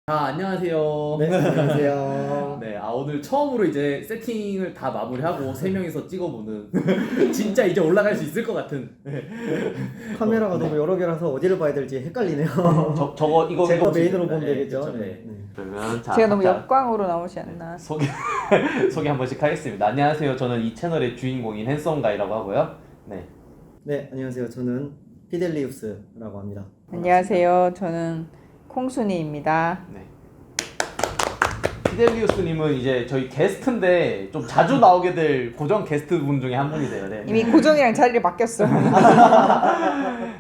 안녕하세요. 네, 안녕하세요. 네, 오늘 처음으로 이제 세팅을 다 마무리하고 세 명이서 찍어보는 진짜 이제 올라갈 수 있을 것 같은. 카메라가 너무 여러 개라서 어디를 봐야 될지 헷갈리네요. 이거 제가 이거 메인으로 보시면 보면 네, 되겠죠. 그쵸, 네. 네. 네. 그러면 제가 너무 각자 역광으로 나오지 않나. 소개 한 번씩 하겠습니다. 안녕하세요. 저는 이 채널의 주인공인 핸섬가이라고 하고요. 네. 네, 안녕하세요. 저는 피델리우스라고 합니다. 안녕하세요. 저는 콩순이입니다. 네. 피델리우스님은 이제 저희 게스트인데 좀 자주 나오게 될 고정 게스트 분 중에 한 분이세요. 네. 이미 고정이랑 자리를 바뀌었어요.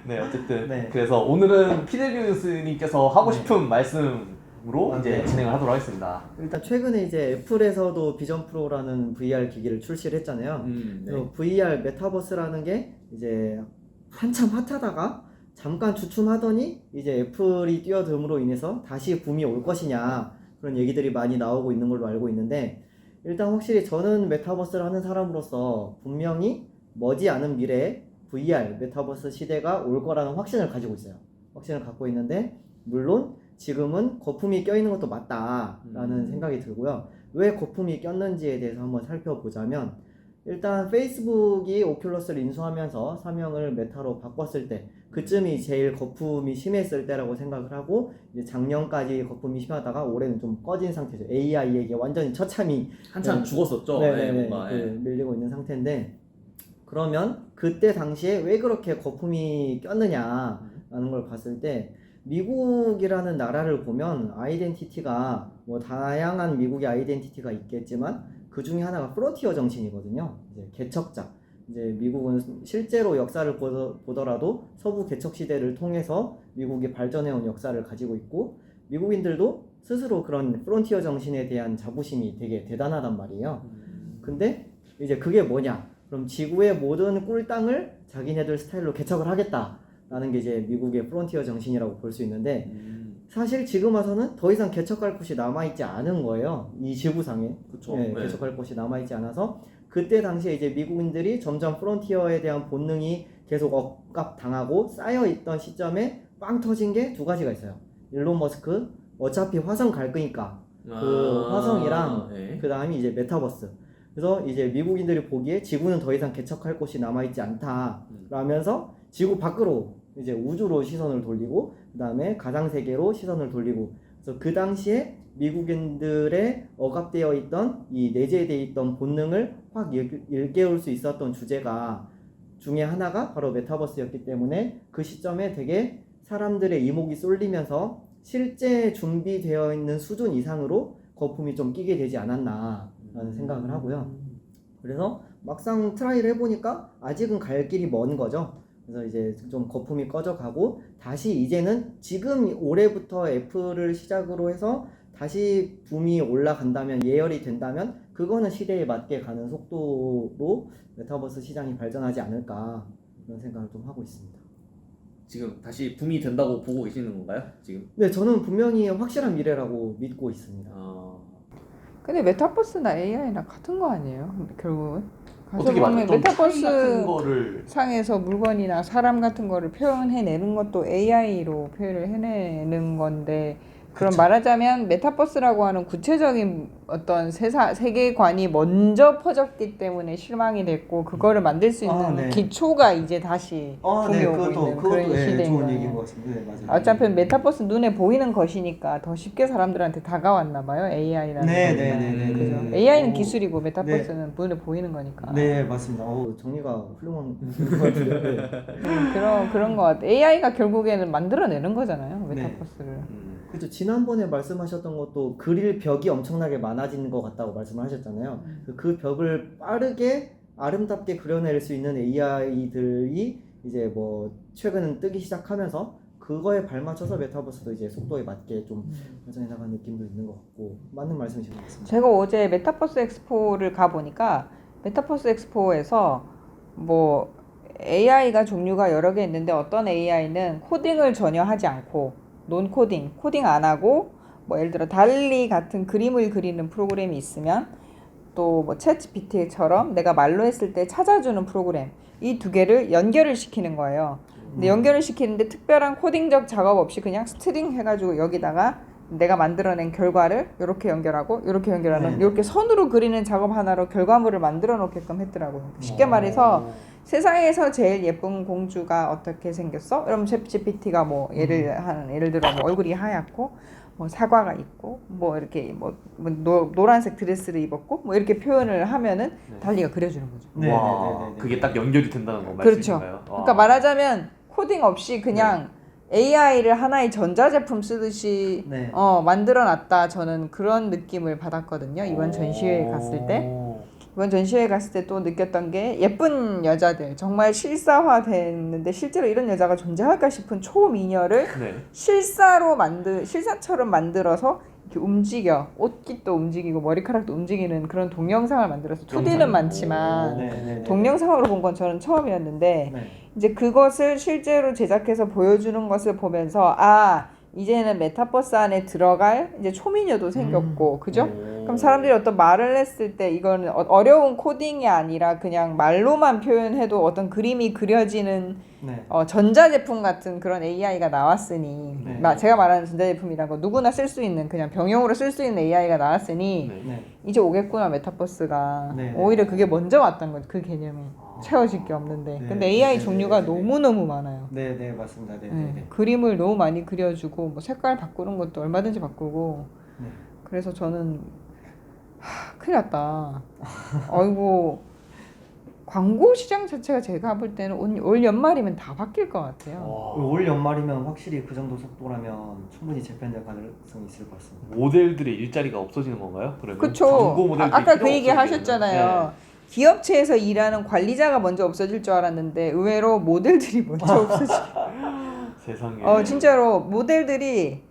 네, 어쨌든 네. 그래서 오늘은 피델리우스님께서 하고 싶은 말씀으로 이제 네. 진행을 하도록 하겠습니다. 일단 최근에 이제 애플에서도 비전 프로라는 VR 기기를 출시를 했잖아요. 네. 그래서 VR 메타버스라는 게 이제 한참 핫하다가 잠깐 주춤하더니 이제 애플이 뛰어듦으로 인해서 다시 붐이 올 것이냐 그런 얘기들이 많이 나오고 있는 걸로 알고 있는데, 일단 확실히 저는 메타버스를 하는 사람으로서 분명히 머지않은 미래에 VR 메타버스 시대가 올 거라는 확신을 가지고 있어요. 확신을 갖고 있는데, 물론 지금은 거품이 껴있는 것도 맞다라는 생각이 들고요. 왜 거품이 꼈는지에 대해서 한번 살펴보자면, 일단 페이스북이 오큘러스를 인수하면서 사명을 메타로 바꿨을 때 그쯤이 제일 거품이 심했을 때라고 생각을 하고, 이제 작년까지 거품이 심하다가 올해는 좀 꺼진 상태죠. AI에게 완전히 처참히 한참 죽었었죠. 네네네, 뭔가, 밀리고 있는 상태인데, 그러면 그때 당시에 왜 그렇게 거품이 꼈느냐라는 걸 봤을 때, 미국이라는 나라를 보면 아이덴티티가 뭐 다양한 미국의 아이덴티티가 있겠지만 그 중에 하나가 프론티어 정신이거든요. 이제 개척자. 이제 미국은 실제로 역사를 보더라도 서부 개척 시대를 통해서 미국이 발전해온 역사를 가지고 있고, 미국인들도 스스로 그런 프론티어 정신에 대한 자부심이 되게 대단하단 말이에요. 근데 이제 그게 뭐냐? 그럼 지구의 모든 꿀땅을 자기네들 스타일로 개척을 하겠다라는 게 이제 미국의 프론티어 정신이라고 볼 수 있는데, 사실 지금 와서는 더 이상 개척할 곳이 남아있지 않은 거예요. 이 지구상에. 그쵸. 네, 네. 개척할 곳이 남아있지 않아서, 그때 당시에 이제 미국인들이 점점 프론티어에 대한 본능이 계속 억압당하고 쌓여있던 시점에 빵 터진 게 두 가지가 있어요. 일론 머스크, 어차피 화성 갈 거니까 그 화성이랑 네. 그 다음이 이제 메타버스. 그래서 이제 미국인들이 보기에 지구는 더 이상 개척할 곳이 남아있지 않다 라면서 지구 밖으로 이제 우주로 시선을 돌리고, 그 다음에 가상세계로 시선을 돌리고, 그래서 그 당시에 미국인들의 억압되어 있던 이 내재되어 있던 본능을 확 일깨울 수 있었던 주제가 중에 하나가 바로 메타버스였기 때문에, 그 시점에 되게 사람들의 이목이 쏠리면서 실제 준비되어 있는 수준 이상으로 거품이 좀 끼게 되지 않았나 라는 생각을 하고요. 그래서 막상 트라이를 해보니까 아직은 갈 길이 먼 거죠. 그래서 이제 좀 거품이 꺼져가고, 다시 이제는 지금 올해부터 애플을 시작으로 해서 다시 붐이 올라간다면, 예열이 된다면 그거는 시대에 맞게 가는 속도로 메타버스 시장이 발전하지 않을까 그런 생각을 좀 하고 있습니다. 지금 다시 붐이 된다고 보고 계시는 건가요? 지금? 네, 저는 분명히 확실한 미래라고 믿고 있습니다. 근데 메타버스나 AI랑 같은 거 아니에요? 근데 결국은 어떻게 맞죠? 좀 메타버스 차이 같은 거를 상에서 물건이나 사람 같은 거를 표현해내는 것도 AI로 표현을 해내는 건데, 그럼 말하자면 메타버스라고 하는 구체적인 어떤 세계관이 먼저 퍼졌기 때문에 실망이 됐고, 그거를 만들 수 있는 네. 기초가 이제 다시 붐이 오고 있는 그런 시대인 좋은 거예요. 얘기인 것 같습니다. 네, 맞아요. 어차피 메타버스 눈에 보이는 것이니까 더 쉽게 사람들한테 다가왔나 봐요. AI라는 네, 그죠? AI는 기술이고 메타버스는 눈에 보이는 거니까. 네, 맞습니다. 정리가 훌륭한 것 같아요. 네. 그런 거 같아. AI가 결국에는 만들어내는 거잖아요. 네. 메타버스를. 그렇죠. 지난번에 말씀하셨던 것도 그릴 벽이 엄청나게 많아진 것 같다고 말씀을 하셨잖아요. 그 벽을 빠르게 아름답게 그려낼 수 있는 AI들이 이제 뭐 최근은 뜨기 시작하면서, 그거에 발맞춰서 메타버스도 이제 속도에 맞게 좀 발전해 나가는 느낌도 있는 것 같고, 맞는 말씀이신 것 같습니다. 제가 어제 메타버스 엑스포를 가보니까, 메타버스 엑스포에서 뭐 AI가 종류가 여러 개 있는데, 어떤 AI는 코딩을 전혀 하지 않고 코딩 안 하고, 뭐 예를 들어 달리 같은 그림을 그리는 프로그램이 있으면, 또 뭐 챗GPT처럼 내가 말로 했을 때 찾아주는 프로그램, 이 두 개를 연결을 시키는 거예요. 근데 연결을 시키는데 특별한 코딩적 작업 없이 그냥 스트링 해가지고 여기다가 내가 만들어낸 결과를 이렇게 연결하고 이렇게 연결하는 네. 이렇게 선으로 그리는 작업 하나로 결과물을 만들어 놓게끔 했더라고요. 쉽게 말해서 세상에서 제일 예쁜 공주가 어떻게 생겼어? 그럼 챗GPT가 뭐 예를 들어 뭐 얼굴이 하얗고 뭐 사과가 있고 뭐 이렇게 노란색 드레스를 입었고 뭐 이렇게 표현을 하면은 네. 달리가 그려주는 거죠. 네, 와, 네, 네, 네, 네. 그게 딱 연결이 된다는 거 그렇죠. 말씀인가요? 그러니까 말하자면 코딩 없이 그냥 AI를 하나의 전자제품 쓰듯이 네. 만들어놨다. 저는 그런 느낌을 받았거든요. 이번 전시회에 갔을 때. 이번 전시회에 갔을 때 또 느꼈던 게 예쁜 여자들, 정말 실사화됐는데 실제로 이런 여자가 존재할까 싶은 초미녀를 네. 실사처럼 만들어서 이렇게 움직여. 옷깃도 움직이고 머리카락도 움직이는 그런 동영상을 만들어서 2D는 많지만 네, 네, 네. 동영상으로 본 건 저는 처음이었는데 네. 이제 그것을 실제로 제작해서 보여주는 것을 보면서 이제는 메타버스 안에 들어갈 이제 초미녀도 생겼고 그죠? 그럼 사람들이 어떤 말을 했을 때 이거는 어려운 코딩이 아니라 그냥 말로만 표현해도 어떤 그림이 그려지는 네. 전자제품 같은 그런 AI가 나왔으니 네. 제가 말하는 전자제품이란 거 누구나 쓸 수 있는 그냥 병용으로 쓸 수 있는 AI가 나왔으니 네. 네. 이제 오겠구나 메타버스가. 네. 오히려 그게 먼저 왔던 거죠. 그 개념이 채워질 게 없는데 네. 근데 AI 네. 종류가 네. 네. 너무너무 많아요. 네, 네, 맞습니다. 네, 네. 네, 네. 그림을 너무 많이 그려주고 뭐 색깔 바꾸는 것도 얼마든지 바꾸고 네. 그래서 저는 큰일 났다. 아이고 광고 시장 자체가 제가 볼 때는 올 연말이면 다 바뀔 것 같아요. 올 연말이면 확실히 그 정도 속도라면 충분히 재편될 가능성이 있을 것 같습니다. 모델들의 일자리가 없어지는 건가요? 그러면 그쵸. 광고 모델들이 아까 필요 그 얘기 없어지는. 하셨잖아요. 기업체에서 일하는 관리자가 먼저 없어질 줄 알았는데 의외로 모델들이 먼저 없어지. 세상에. 진짜로 모델들이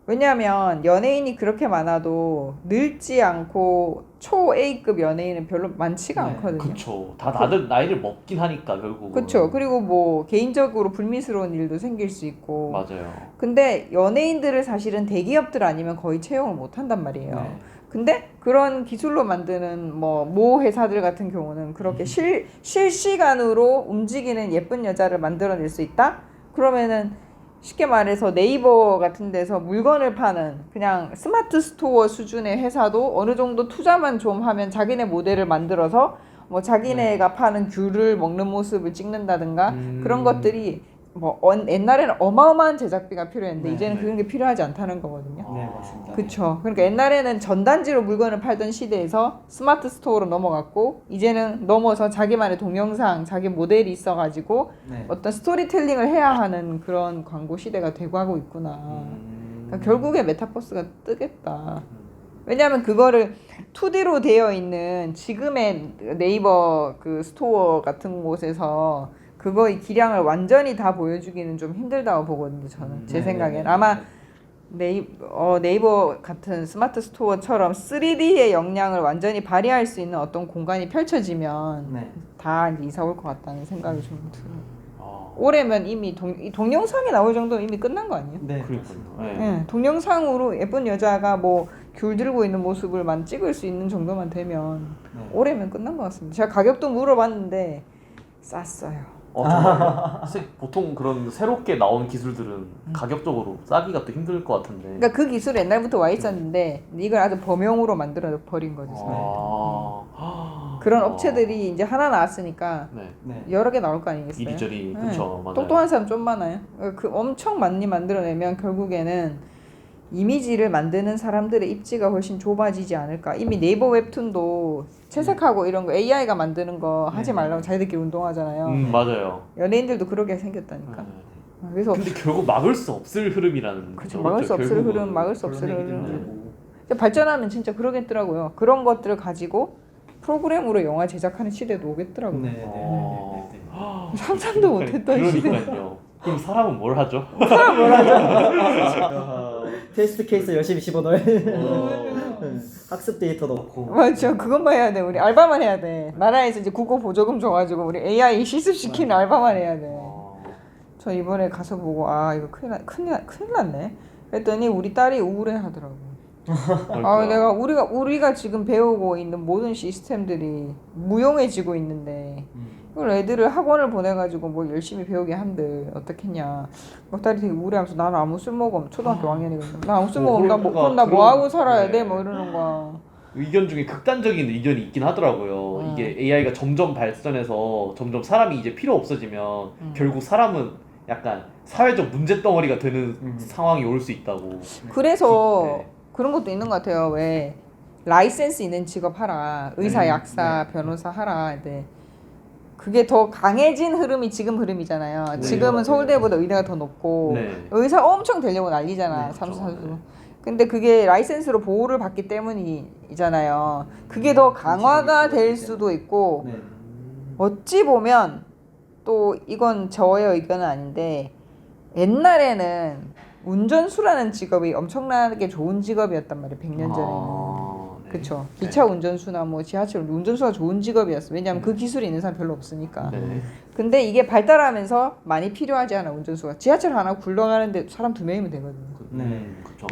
왜냐하면 연예인이 그렇게 많아도 늙지 않고 초 A급 연예인은 별로 많지가 네, 않거든요. 그쵸. 다 다들 나이를 먹긴 하니까 결국은. 그쵸. 그리고 뭐 개인적으로 불미스러운 일도 생길 수 있고. 맞아요. 근데 연예인들을 사실은 대기업들 아니면 거의 채용을 못 한단 말이에요. 네. 근데 그런 기술로 만드는 모 회사들 같은 경우는 그렇게 실시간으로 움직이는 예쁜 여자를 만들어낼 수 있다? 그러면은 쉽게 말해서 네이버 같은 데서 물건을 파는 그냥 스마트 스토어 수준의 회사도 어느 정도 투자만 좀 하면 자기네 모델을 만들어서 뭐 자기네가 파는 귤을 먹는 모습을 찍는다든가 그런 것들이 뭐 옛날에는 어마어마한 제작비가 필요했는데 네, 이제는 네. 그런 게 필요하지 않다는 거거든요. 네, 맞습니다. 그쵸. 그러니까 옛날에는 전단지로 물건을 팔던 시대에서 스마트 스토어로 넘어갔고 이제는 넘어서 자기만의 동영상, 자기 모델이 있어가지고 네. 어떤 스토리텔링을 해야 하는 그런 광고 시대가 되고 하고 있구나. 그러니까 결국에 메타버스가 뜨겠다. 왜냐하면 그거를 2D로 되어 있는 지금의 네이버 그 스토어 같은 곳에서 그거의 기량을 완전히 다 보여주기는 좀 힘들다고 보거든요. 저는 제 생각엔 아마 네이버 같은 스마트 스토어처럼 3D의 역량을 완전히 발휘할 수 있는 어떤 공간이 펼쳐지면 네. 다 이제 이사 올 것 같다는 생각이 좀 들어요. 올해면 이미 동영상이 나올 정도면 이미 끝난 거 아니에요? 네, 그렇군요. 맞습니다. 네. 네, 동영상으로 예쁜 여자가 뭐 귤 들고 있는 모습을만 찍을 수 있는 정도만 되면 네. 올해면 끝난 것 같습니다. 제가 가격도 물어봤는데 쌌어요. 정말요? 보통 그런 새롭게 나온 기술들은 가격적으로 싸기가 또 힘들 것 같은데. 그러니까 그 기술이 옛날부터 와 있었는데 이걸 아주 범용으로 만들어 버린 거죠. 그런 업체들이 이제 하나 나왔으니까 네. 네. 여러 개 나올 거 아니겠어요? 이리저리 네. 그쵸. 맞아요. 똑똑한 사람 좀 많아요. 그 엄청 많이 만들어내면 결국에는 이미지를 만드는 사람들의 입지가 훨씬 좁아지지 않을까. 이미 네이버 웹툰도 채색하고 이런 거 AI가 만드는 거 하지 말라고 자기들끼리 운동하잖아요. 맞아요. 연예인들도 그렇게 생겼다니까. 네. 그래서 근데 결국 막을 수 없을 흐름이라는 그쵸, 막을 수 없을 결국은. 흐름, 막을 수 없을 별로 흐름. 힘들고. 이제 발전하면 진짜 그러겠더라고요. 그런 것들을 가지고 프로그램으로 영화 제작하는 시대도 오겠더라고요. 네, 네, 네, 네, 네, 네. 상상도 못했던 시대. 그러니까요. 그럼 사람은 뭘 하죠? 테스트 케이스 열심히 집어넣어요. 학습 데이터 넣고. 맞죠. 그것만 해야 돼. 우리 알바만 해야 돼. 나라에서 이제 국고 보조금 줘가지고 우리 AI 실습시키는 알바만 해야 돼. 저 이번에 가서 보고 이거 큰일 났네. 그랬더니 우리 딸이 우울해하더라고. 내가 우리가 지금 배우고 있는 모든 시스템들이 무용해지고 있는데 그걸 애들을 학원을 보내가지고 뭐 열심히 배우게 한들 어떻겠냐. 막 딸이 되게 우울해하면서 나는 아무 쓸모가 없. 초등학교 5학년이거든. 나 아무 쓸모가 없나. 뭐, 그럼 나 뭐 하고 살아야 돼? 뭐 이러는 거야. 의견 중에 극단적인 의견이 있긴 하더라고요. 이게 AI가 점점 발전해서 점점 사람이 이제 필요 없어지면 결국 사람은 약간 사회적 문제덩어리가 되는 상황이 올 수 있다고. 그래서 네. 그런 것도 있는 것 같아요. 왜 라이센스 있는 직업 하라. 의사, 약사, 변호사 하라. 근데 그게 더 강해진 흐름이 지금 흐름이잖아요. 네. 지금은 서울대보다 의대가 더 높고 네. 의사 엄청 되려고 난리잖아. 네, 삼수 그렇죠. 삼수. 근데 그게 라이센스로 보호를 받기 때문이잖아요. 그게 더 강화가 될 수도 있고 네. 어찌 보면 또 이건 저의 의견은 아닌데 옛날에는 운전수라는 직업이 엄청나게 좋은 직업이었단 말이에요. 100년 전에는. 네. 그쵸. 기차 운전수나 뭐 지하철 운전수가 좋은 직업이었어. 왜냐하면 그 기술이 있는 사람 별로 없으니까. 네. 근데 이게 발달하면서 많이 필요하지 않아 운전수가. 지하철 하나 굴러가는데 사람 2명이면 되거든요. 그렇죠.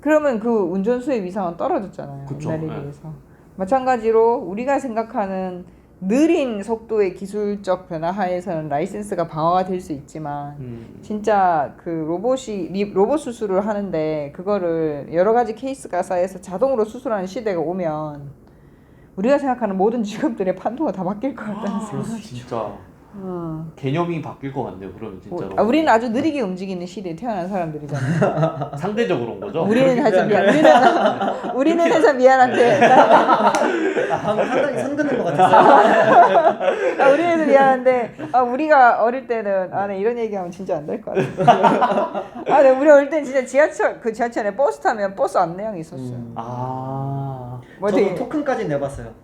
그러면 그 운전수의 위상은 떨어졌잖아요. 그쵸, 옛날에 네. 비해서. 마찬가지로 우리가 생각하는 느린 속도의 기술적 변화 하에서는 라이센스가 방어가 될 수 있지만 진짜 그 로봇 수술을 하는데 그거를 여러 가지 케이스가 쌓여서 자동으로 수술하는 시대가 오면 우리가 생각하는 모든 직업들의 판도가 다 바뀔 것 같다는 생각이 진짜 개념이 바뀔 것 같네요. 그러면 진짜로. 우리는 아주 느리게 움직이는 시대에 태어난 사람들이잖아요. 상대적으로 온 거죠? 우리는 사실 우리는 해서 미안한데 상당히 선긋는 것 같았어요. 우리는 해서 미안한데 우리가 어릴 때는 네, 이런 얘기하면 진짜 안 될 것 같아. 네, 우리 어릴 때는 진짜 지하철에 버스 타면 버스 안내양이 있었어요. 뭐 저도 되게 토큰까지 내봤어요.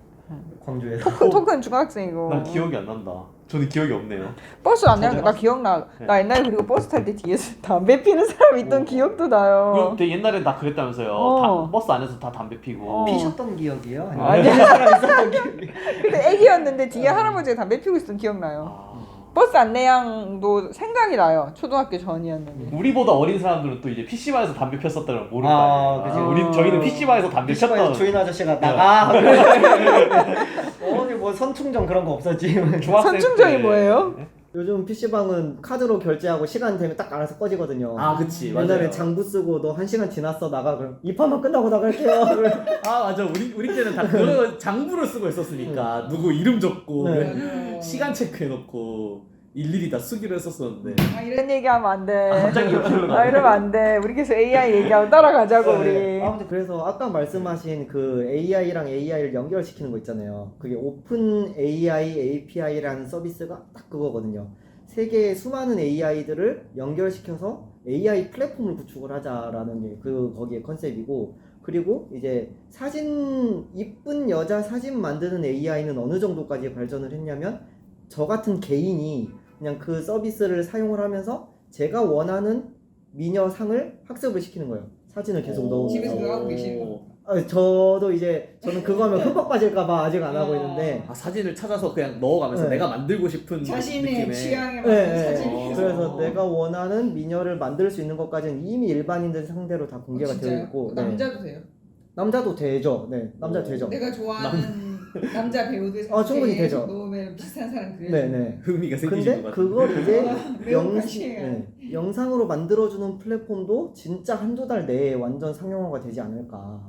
광주에서. 토큰 중학생이고. 난 기억이 안 난다. 저는 기억이 없네요. 버스 안내양 나 기억나. 네. 나 옛날에 그리고 버스 탈 때 뒤에서 담배 피는 사람 있던 기억도 나요. 그럼 되게 옛날에 다 그랬다면서요. 버스 안에서 다 담배 피고. 피셨던 기억이요? 아니. 아니면 사람 있었던 기억이? 근데 애기였는데 뒤에 할아버지가 담배 피고 있었던 기억나요. 버스 안내양도 생각이 나요. 초등학교 전이었는데. 우리보다 어린 사람들은 또 이제 PC방에서 담배 폈었다는 걸 모를 거 그치. 아니에요. 저희는 PC방에서 담배 PC방에서 폈던. 주인 아저씨가 나가. 어디 뭐 선충전 그런 거 없었지. 중학생 선충전이 때. 뭐예요? 요즘 PC방은 카드로 결제하고 시간 되면 딱 알아서 꺼지거든요. 그치. 옛날에 맞아요. 장부 쓰고 너 1시간 지났어 나가 그럼 이 판만 끝나고 나갈게요. 맞아. 우리 때는 다 그거 장부를 쓰고 있었으니까 누구 이름 적고 네. 시간 체크해놓고 일일이 다 쓰기로 했었었는데. 이런 얘기하면 안 돼. 갑자기 옆으로 가네. 이러면 안 돼. 우리 계속 AI 얘기하고 따라가자고 우리. 아무튼 그래서 아까 말씀하신 그 AI랑 AI를 연결시키는 거 있잖아요. 그게 오픈 AI API라는 서비스가 딱 그거거든요. 세계의 수많은 AI들을 연결시켜서 AI 플랫폼을 구축을 하자라는 게 거기에 컨셉이고, 그리고 이제 이쁜 여자 사진 만드는 AI는 어느 정도까지 발전을 했냐면 저 같은 개인이 그냥 그 서비스를 사용을 하면서 제가 원하는 미녀상을 학습을 시키는 거예요. 사진을 계속 넣으면서. 집에서 그거 하고 계시는 거. 저는 그거 하면 흠뻑 빠질까봐 아직 안 하고 있는데. 사진을 찾아서 그냥 넣어가면서 네. 내가 만들고 싶은 느낌의. 취향에 네. 그래서 내가 원하는 미녀를 만들 수 있는 것까지는 이미 일반인들 상대로 다 공개가 되어 있고. 네. 남자도 돼요? 남자도 되죠. 네, 남자 되죠. 내가 좋아하는 남자 배우들 충분히 되죠. 넣으면 비슷한 사람 그려. 네네. 흥미가 생기는 근데 것 같아요. 그걸 이제 매우 관심이에요. 영상으로 만들어주는 플랫폼도 진짜 한두 달 내에 완전 상용화가 되지 않을까.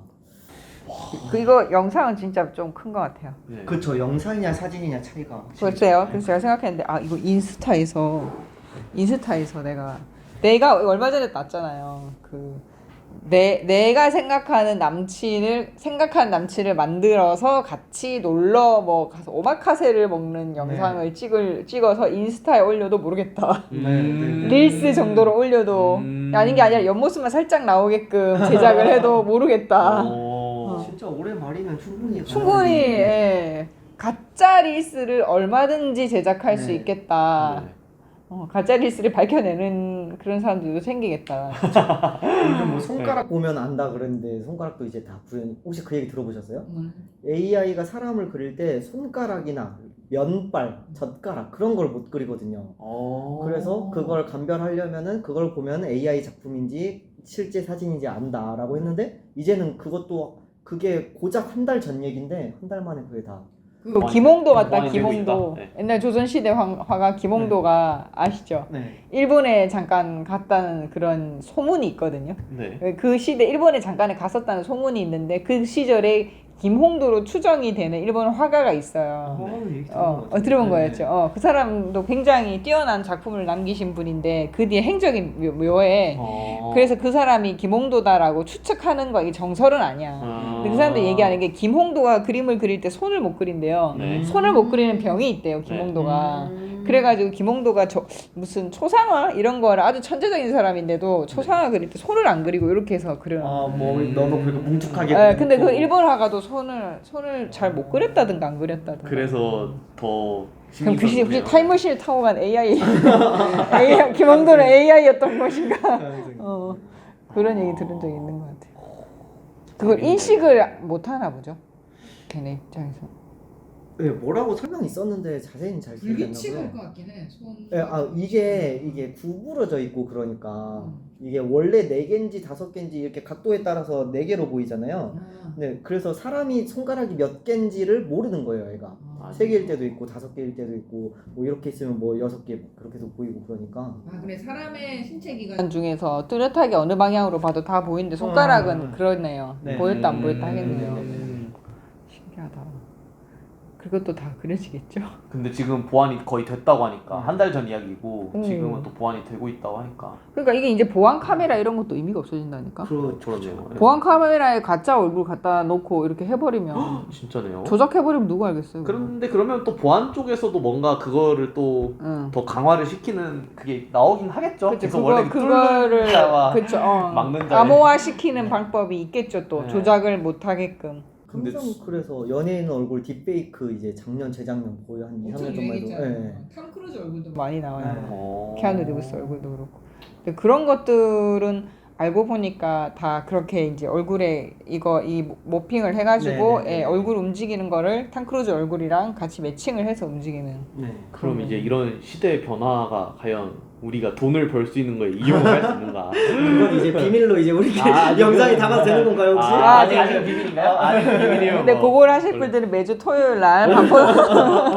이거 영상은 진짜 좀 큰 것 같아요. 네. 그쵸. 영상이냐 사진이냐 차이가. 글쎄요. 그래서 제가 생각했는데 이거 인스타에서 내가 얼마 전에 났잖아요. 내가 생각하는 남친을 만들어서 같이 놀러 가서 오마카세를 먹는 영상을 찍어서 인스타에 올려도 모르겠다. 릴스 정도로 올려도 아닌 게 아니라 옆모습만 살짝 나오게끔 제작을 해도 모르겠다. 진짜 올해 말이면 충분히 충분히 가짜 릴스를 얼마든지 제작할 수 있겠다. 가짜 릴스를 밝혀내는 그런 사람들도 생기겠다. 요즘 뭐 손가락 보면 안다 그러는데 손가락도 이제 다 구현. 혹시 그 얘기 들어보셨어요? AI가 사람을 그릴 때 손가락이나 면발, 젓가락 그런 걸 못 그리거든요. 그래서 그걸 감별하려면은 그걸 보면 AI 작품인지 실제 사진인지 안다라고 했는데 이제는 그게 고작 한 달 전 얘기인데 한 달 만에 그게 다 그 김홍도 같다. 보완이 되고 김홍도. 있다. 네. 옛날 조선시대 화가 김홍도가 아시죠? 네. 일본에 잠깐 갔다는 그런 소문이 있거든요. 네. 그 시대 일본에 잠깐 갔었다는 소문이 있는데 그 시절에 김홍도로 추정이 되는 일본 화가가 있어요. 들어본 거였죠. 그 사람도 굉장히 뛰어난 작품을 남기신 분인데 그 뒤에 행적이 묘해. 그래서 그 사람이 김홍도다라고 추측하는 거 이게 정설은 아니야. 근데 그 사람들 얘기하는 게 김홍도가 그림을 그릴 때 손을 못 그린대요. 네. 손을 못 그리는 병이 있대요, 김홍도가. 그래가지고 김홍도가 무슨 초상화 이런 거를 아주 천재적인 사람인데도 초상화 그릴 때 손을 안 그리고 이렇게 해서 그려요. 뭐 너도 그렇게 뭉툭하게. 네, 근데 그 일본 화가도 손을 잘 못 그렸다든가 안 그렸다든가. 그래서 더 그럼 그 신기하네요. 혹시 타임머신을 타고 간 AI, 김홍도는 AI였던 것인가? 그런 얘기 들은 적이 있는 것 같아요. 그걸 인식을 못 하나 보죠. 걔네 입장에서. 네, 뭐라고 설명이 있었는데 자세히는 잘 기억이 안 불규칙할 나고요. 것 같긴 해. 손. 네, 이게 구부러져 있고 그러니까 이게 원래 4개인지 5개인지 이렇게 각도에 따라서 4개로 보이잖아요. 네, 그래서 사람이 손가락이 몇 개인지를 모르는 거예요, 얘가. 3개일 때도 있고 5개일 때도 있고 뭐 이렇게 있으면 뭐 6개 그렇게도 보이고 그러니까. 그래 사람의 신체 기관 기관 중에서 뚜렷하게 어느 방향으로 봐도 다 보이는데 손가락은 그러네요. 네. 보였다 안 보였다 하겠네요. 음. 신기하다. 그것도 다 그려지겠죠. 근데 지금 보완이 거의 됐다고 하니까 한 달 전 이야기고 음. 지금은 또 보완이 되고 있다고 하니까 그러니까 이게 이제 보안 카메라 이런 것도 의미가 없어진다니까. 그렇네요. 네. 보안 카메라에 가짜 얼굴 갖다 놓고 이렇게 해버리면 진짜네요. 조작해버리면 누가 알겠어요. 그런데 그러면 또 보안 쪽에서도 뭔가 그거를 또 더 강화를 시키는 그게 나오긴 하겠죠. 그쵸, 그래서 원래 그거를 뚫는 자와 그쵸, 막는 자의 암호화 시키는 방법이 있겠죠. 또 네. 조작을 못 하게끔. 근데 항상 그래서 연예인 얼굴 딥페이크 이제 작년 재작년 거의 한 2, 엄청 3년 전만 해도 유행했잖아요. 탐 크루즈 얼굴도 많이 나와요. 네. 키아누 리브스 얼굴도 그렇고. 근데 그런 것들은 알고 보니까 다 그렇게 이제 얼굴에 이 모핑을 해가지고 네네네. 예, 얼굴 움직이는 거를 탐 크루즈 얼굴이랑 같이 매칭을 해서 움직이는. 네. 그럼 이제 이런 시대의 변화가 과연 우리가 돈을 벌 수 있는 거에 이용을 할 수 있는가? 그건 이제 비밀로 이제 우리 아직 영상이 담아도 되는 건가요 혹시? 아직은 비밀인가요? 아직 비밀이에요. 근데 그걸 하실 분들은 매주 토요일 날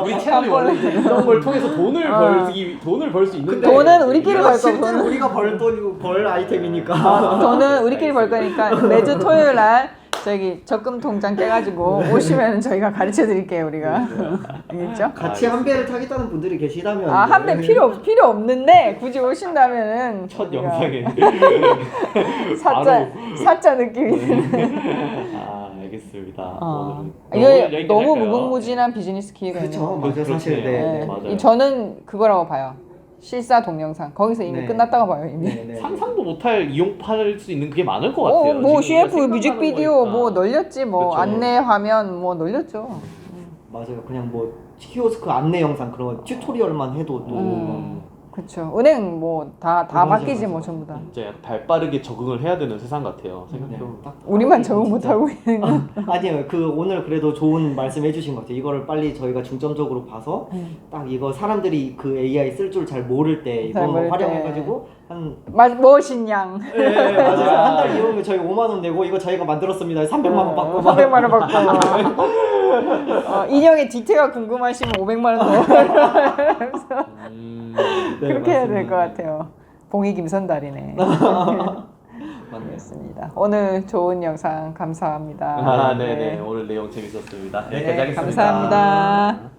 우리 채널이 원래 이제 이런 걸 통해서 돈을 벌 수 있는데 돈은 우리끼리 벌 실제로 거고 우리가 벌 돈이고 벌 아이템이니까. 돈은 우리끼리 벌 거니까 매주 토요일 날 저기 적금 통장 깨가지고 오시면 저희가 가르쳐 드릴게요 우리가. 알겠죠? 같이 한 배를 타겠다는 분들이 계시다면 한 배 필요 없는데 굳이 오신다면은 첫 저희가 영상에 사자 느낌이 드는. 알겠습니다. 이게 너무 무궁무진한 비즈니스 기회가 있는 그렇죠. 거. 맞아요. 사실 네. 맞아요. 저는 그거라고 봐요. 실사 동영상 거기서 이미 네. 끝났다고 봐요 이미. 네. 상상도 못할 이용할 수 있는 게 많을 것 같아요. 뭐 지금 CF 우리가 뮤직비디오 생각하는 뭐 거니까. 널렸지 뭐 그쵸. 안내 화면 뭐 널렸죠. 맞아요. 그냥 뭐 키오스크 안내 영상 그런 튜토리얼만 해도 또 그렇죠. 은행 뭐 다 맞아, 바뀌지 맞아. 뭐 전부 다. 이제 발 빠르게 적응을 해야 되는 세상 같아요. 생각해보면. 우리만 적응 못 하고 있는 거. 아니에요. 오늘 그래도 좋은 말씀 해주신 것 같아요. 이거를 빨리 저희가 중점적으로 봐서 딱 이거 사람들이 그 AI 쓸 줄 잘 모를 때 이거 잘 모를 때. 활용해가지고 한 무엇이냥 맞아요. 한 달 이용에 저희 5만 원 내고 이거 저희가 만들었습니다. 300만 원 받고 300만 원 받고 인형의 디테가 궁금하시면 500만 원 더. 네, 그렇게 해야 될 맞습니다. 것 같아요. 봉이 김선달이네. 알겠습니다. 오늘 좋은 영상 감사합니다. 네네. 오늘 내용 재밌었습니다. 네, 여기까지 하겠습니다. 감사합니다.